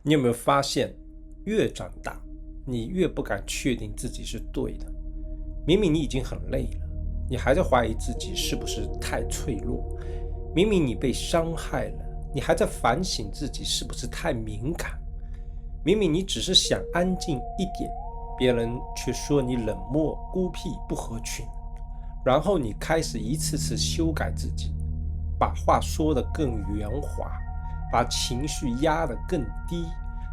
你有没有发现，越长大，你越不敢确定自己是对的？明明你已经很累了，你还在怀疑自己是不是太脆弱；明明你被伤害了，你还在反省自己是不是太敏感；明明你只是想安静一点，别人却说你冷漠、孤僻、不合群。然后你开始一次次修改自己，把话说得更圆滑，把情绪压得更低，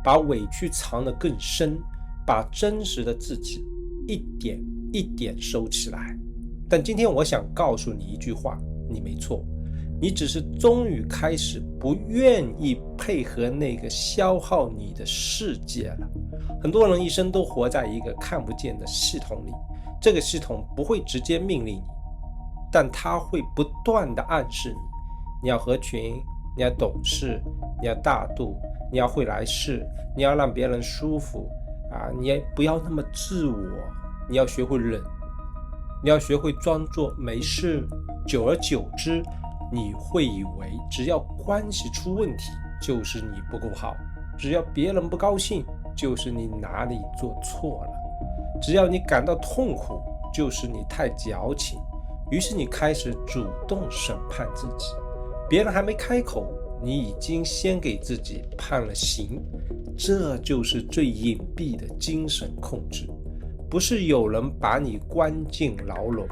把委屈藏得更深，把真实的自己一点一点收起来。但今天我想告诉你一句话，你没错，你只是终于开始不愿意配合那个消耗你的世界了。很多人一生都活在一个看不见的系统里，这个系统不会直接命令你，但它会不断地暗示你，你要合群，你要懂事，你要大度，你要会来事，你要让别人舒服你也不要那么自我，你要学会忍，你要学会装作没事。久而久之，你会以为只要关系出问题，就是你不够好；只要别人不高兴，就是你哪里做错了；只要你感到痛苦，就是你太矫情。于是你开始主动审判自己，别人还没开口，你已经先给自己判了刑。这就是最隐蔽的精神控制，不是有人把你关进牢笼，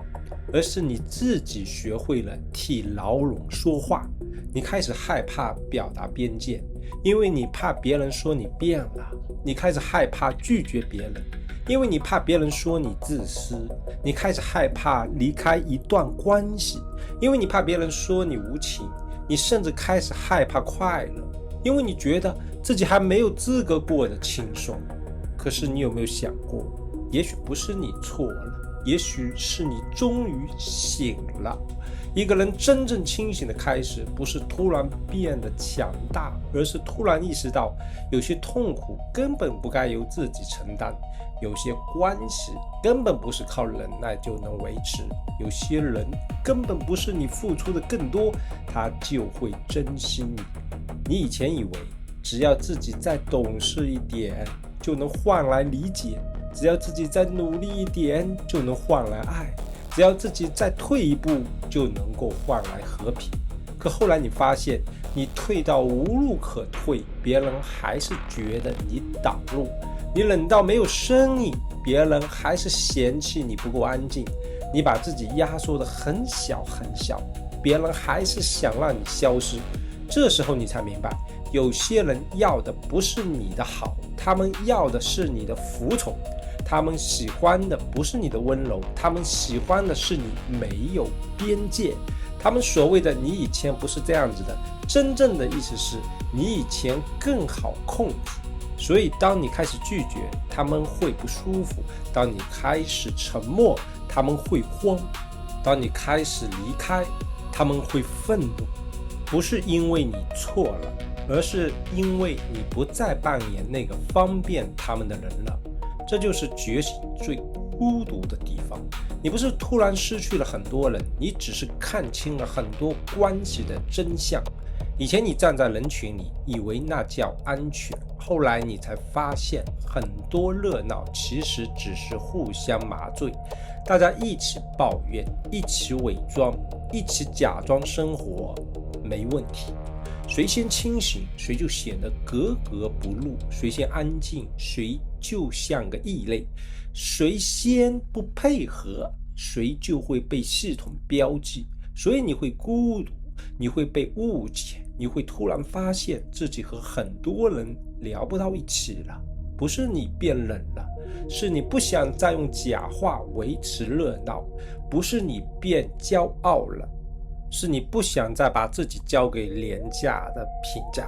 而是你自己学会了替牢笼说话。你开始害怕表达边界，因为你怕别人说你变了；你开始害怕拒绝别人，因为你怕别人说你自私；你开始害怕离开一段关系，因为你怕别人说你无情；你甚至开始害怕快乐，因为你觉得自己还没有资格过得轻松。可是你有没有想过，也许不是你错了，也许是你终于醒了。一个人真正清醒的开始，不是突然变得强大，而是突然意识到有些痛苦根本不该由自己承担，有些关系根本不是靠忍耐就能维持，有些人根本不是你付出的更多，他就会珍惜你。你以前以为只要自己再懂事一点就能换来理解，只要自己再努力一点就能换来爱，只要自己再退一步就能够换来和平。可后来你发现，你退到无路可退，别人还是觉得你挡路；你冷到没有声音，别人还是嫌弃你不够安静；你把自己压缩得很小很小，别人还是想让你消失。这时候你才明白，有些人要的不是你的好，他们要的是你的服从。他们喜欢的不是你的温柔，他们喜欢的是你没有边界。他们所谓的你以前不是这样子的，真正的意思是你以前更好控制。所以当你开始拒绝，他们会不舒服；当你开始沉默，他们会慌；当你开始离开，他们会愤怒。不是因为你错了，而是因为你不再扮演那个方便他们的人了。这就是觉醒最孤独的地方。你不是突然失去了很多人，你只是看清了很多关系的真相。以前你站在人群里，以为那叫安全，后来你才发现，很多热闹其实只是互相麻醉，大家一起抱怨，一起伪装，一起假装生活没问题。谁先清醒，谁就显得格格不入；谁先安静，谁就像个异类；谁先不配合，谁就会被系统标记。所以你会孤独，你会被误解，你会突然发现自己和很多人聊不到一起了。不是你变冷了，是你不想再用假话维持热闹；不是你变骄傲了，是你不想再把自己交给廉价的评价；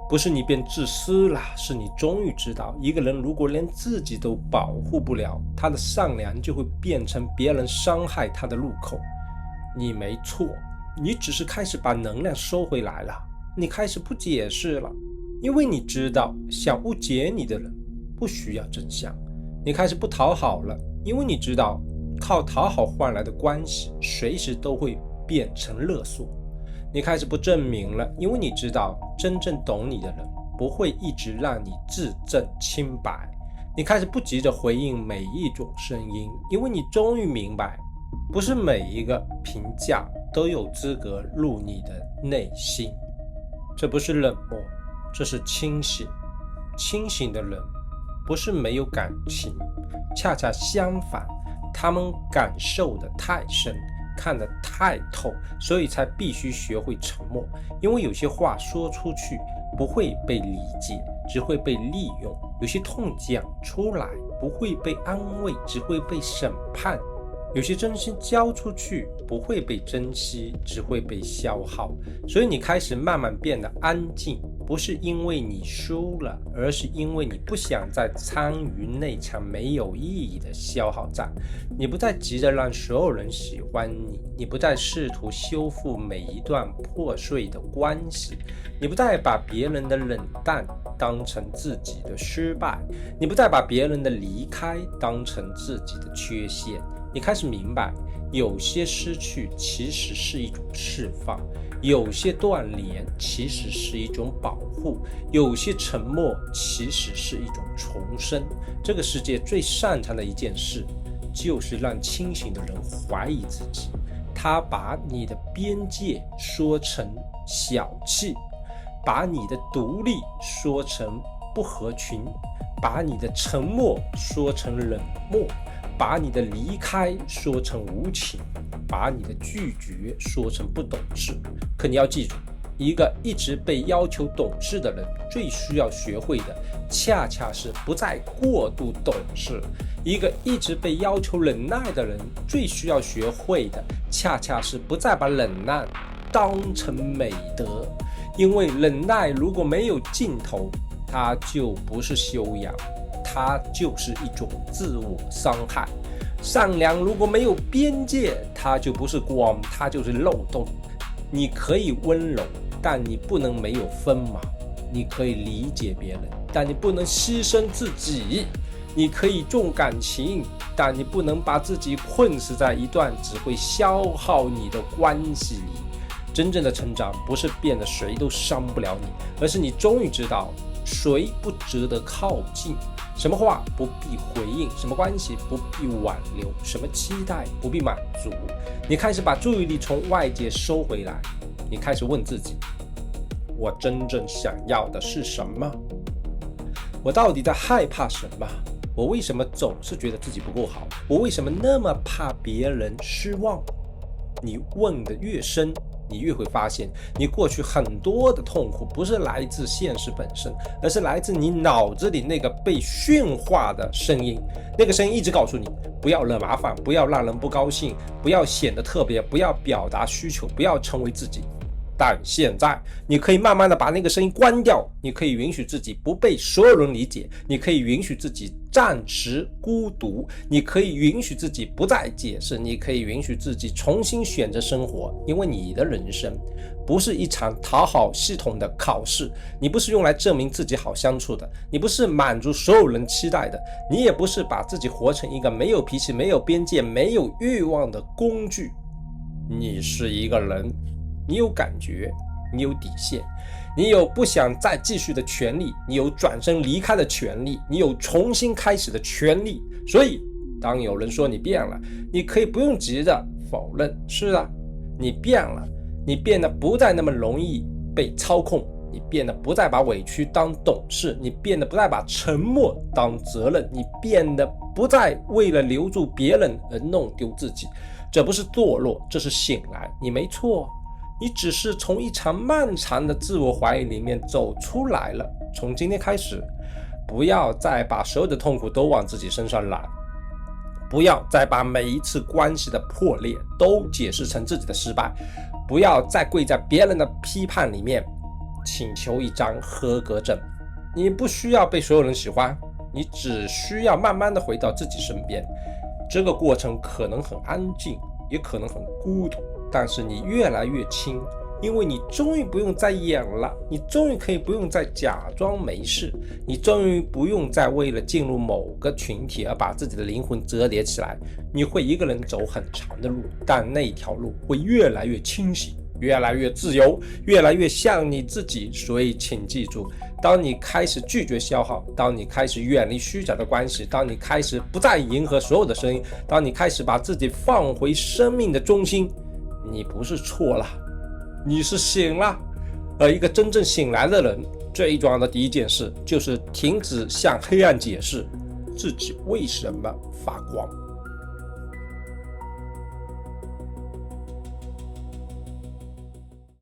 不是你变自私了，是你终于知道，一个人如果连自己都保护不了，他的善良就会变成别人伤害他的入口。你没错，你只是开始把能量收回来了，你开始不解释了，因为你知道想误解你的人不需要真相；你开始不讨好了，因为你知道靠讨好换来的关系随时都会变成勒索；你开始不证明了，因为你知道真正懂你的人不会一直让你自证清白。你开始不急着回应每一种声音，因为你终于明白，不是每一个评价都有资格入你的内心。这不是冷漠，这是清醒。清醒的人不是没有感情，恰恰相反，他们感受得太深，看得太透，所以才必须学会沉默。因为有些话说出去不会被理解，只会被利用；有些痛讲出来不会被安慰，只会被审判；有些真心交出去不会被珍惜，只会被消耗。所以你开始慢慢变得安静，不是因为你输了，而是因为你不想再参与那场没有意义的消耗战。你不再急着让所有人喜欢你，你不再试图修复每一段破碎的关系，你不再把别人的冷淡当成自己的失败，你不再把别人的离开当成自己的缺陷。你开始明白，有些失去其实是一种释放，有些断联其实是一种保护，有些沉默其实是一种重生。这个世界最擅长的一件事，就是让清醒的人怀疑自己。他把你的边界说成小气，把你的独立说成不合群，把你的沉默说成冷漠，把你的离开说成无情，把你的拒绝说成不懂事。可你要记住，一个一直被要求懂事的人，最需要学会的恰恰是不再过度懂事；一个一直被要求忍耐的人，最需要学会的恰恰是不再把忍耐当成美德。因为忍耐如果没有尽头，它就不是修养，它就是一种自我伤害。善良如果没有边界，它就不是光，它就是漏洞。你可以温柔，但你不能没有分毫；你可以理解别人，但你不能牺牲自己；你可以重感情，但你不能把自己困死在一段只会消耗你的关系里。真正的成长不是变得谁都伤不了你，而是你终于知道谁不值得靠近，什么话不必回应，什么关系不必挽留，什么期待不必满足。你开始把注意力从外界收回来，你开始问自己，我真正想要的是什么？我到底在害怕什么？我为什么总是觉得自己不够好？我为什么那么怕别人失望？你问的越深，你越会发现，你过去很多的痛苦不是来自现实本身，而是来自你脑子里那个被驯化的声音。那个声音一直告诉你，不要惹麻烦，不要让人不高兴，不要显得特别，不要表达需求，不要成为自己。但现在你可以慢慢的把那个声音关掉，你可以允许自己不被所有人理解，你可以允许自己暂时孤独，你可以允许自己不再解释，你可以允许自己重新选择生活。因为你的人生不是一场讨好系统的考试，你不是用来证明自己好相处的，你不是满足所有人期待的，你也不是把自己活成一个没有脾气、没有边界、没有欲望的工具。你是一个人，你有感觉，你有底线，你有不想再继续的权利，你有转身离开的权利，你有重新开始的权利。所以当有人说你变了，你可以不用急着否认，是啊，你变了，你变得不再那么容易被操控，你变得不再把委屈当懂事，你变得不再把沉默当责任，你变得不再为了留住别人而弄丢自己。这不是堕落，这是醒来。你没错，你只是从一场漫长的自我怀疑里面走出来了。从今天开始，不要再把所有的痛苦都往自己身上揽，不要再把每一次关系的破裂都解释成自己的失败，不要再跪在别人的批判里面请求一张合格证。你不需要被所有人喜欢，你只需要慢慢的回到自己身边。这个过程可能很安静，也可能很孤独，但是你越来越轻，因为你终于不用再演了，你终于可以不用再假装没事，你终于不用再为了进入某个群体而把自己的灵魂折叠起来。你会一个人走很长的路，但那条路会越来越清晰，越来越自由，越来越像你自己。所以请记住，当你开始拒绝消耗，当你开始远离虚假的关系，当你开始不再迎合所有的声音，当你开始把自己放回生命的中心，你不是错了，你是醒了。而一个真正醒来的人，最重要的第一件事就是停止向黑暗解释自己为什么发光。